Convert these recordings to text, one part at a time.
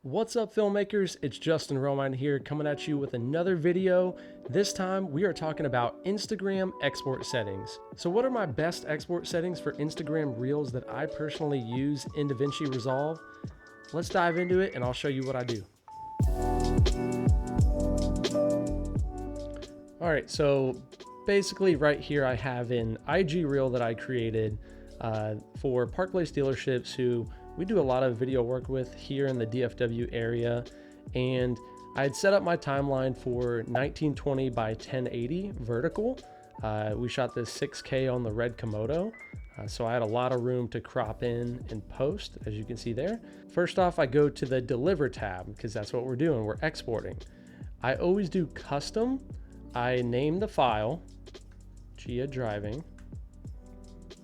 What's up, filmmakers? It's Justin Romine here, coming at you with another video. This time we are talking about Instagram export settings. So what are my best export settings for Instagram Reels that I personally use in Davinci Resolve? Let's dive into it and I'll show you what I do. All right, so basically right here I have an IG Reel that I created for Park Place dealerships who we do a lot of video work with here in the DFW area. And I had set up my timeline for 1920 by 1080 vertical. We shot this 6K on the red Komodo. So I had a lot of room to crop in and post, as you can see there. First off, I go to the deliver tab because that's what we're doing. We're exporting. I always do custom. I name the file, Gia Driving.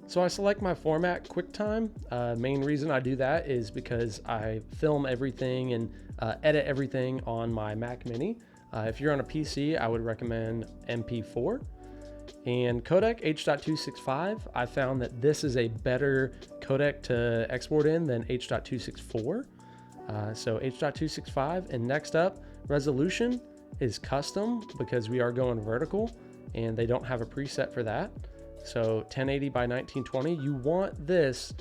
So I select my format, QuickTime. Main reason I do that is because I film everything and edit everything on my Mac Mini. If you're on a PC, I would recommend MP4. And codec H.265, I found that this is a better codec to export in than H.264. So H.265, and next up, resolution is custom because we are going vertical and they don't have a preset for that. So 1080 by 1920, you want this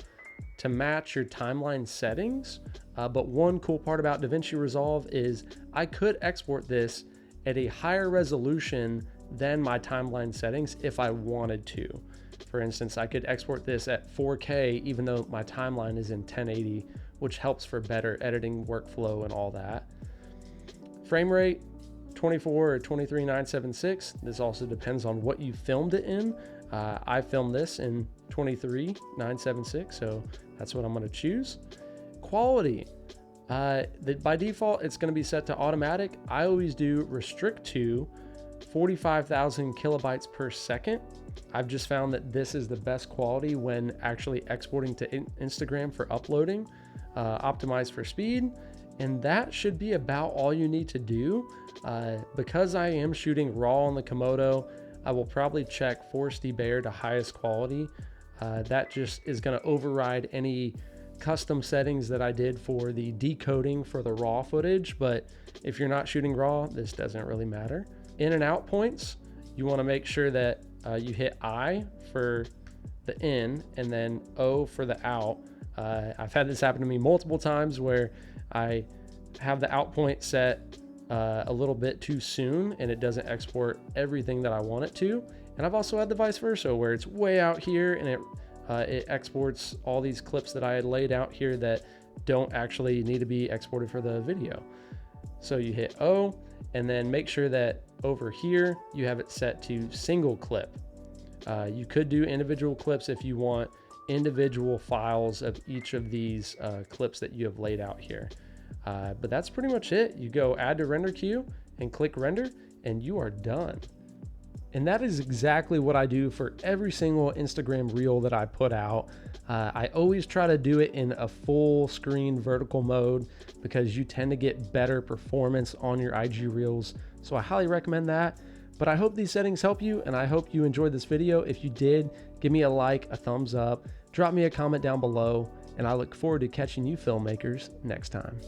to match your timeline settings. But one cool part about Davinci Resolve is I could export this at a higher resolution than my timeline settings if I wanted to. For instance, I could export this at 4K even though my timeline is in 1080, which helps for better editing workflow and all that. Frame rate, 24 or 23976. This also depends on what you filmed it in. I filmed this in 23976, so that's what I'm going to choose. Quality, by default, it's going to be set to automatic. I always do restrict to 45,000 kilobytes per second. I've just found that this is the best quality when actually exporting to Instagram for uploading. Optimize for speed, and that should be about all you need to do. Because I am shooting raw on the Komodo, I will probably check Force Debayer to highest quality. That just is going to override any custom settings that I did for the decoding for the raw footage. But if you're not shooting raw, this doesn't really matter. In and out points, you want to make sure that you hit I for the in and then O for the out. I've had this happen to me multiple times where I have the out point set a little bit too soon and it doesn't export everything that I want it to. And I've also had the vice versa where it's way out here and it exports all these clips that I had laid out here that don't actually need to be exported for the video. So you hit O and then make sure that over here you have it set to single clip. You could do individual clips if you want individual files of each of these clips that you have laid out here. But that's pretty much it. You go add to render queue and click render and you are done. And that is exactly what I do for every single Instagram reel that I put out. I always try to do it in a full screen vertical mode because you tend to get better performance on your IG reels. So I highly recommend that. But I hope these settings help you and I hope you enjoyed this video. If you did, give me a like, a thumbs up, drop me a comment down below, and I look forward to catching you filmmakers next time.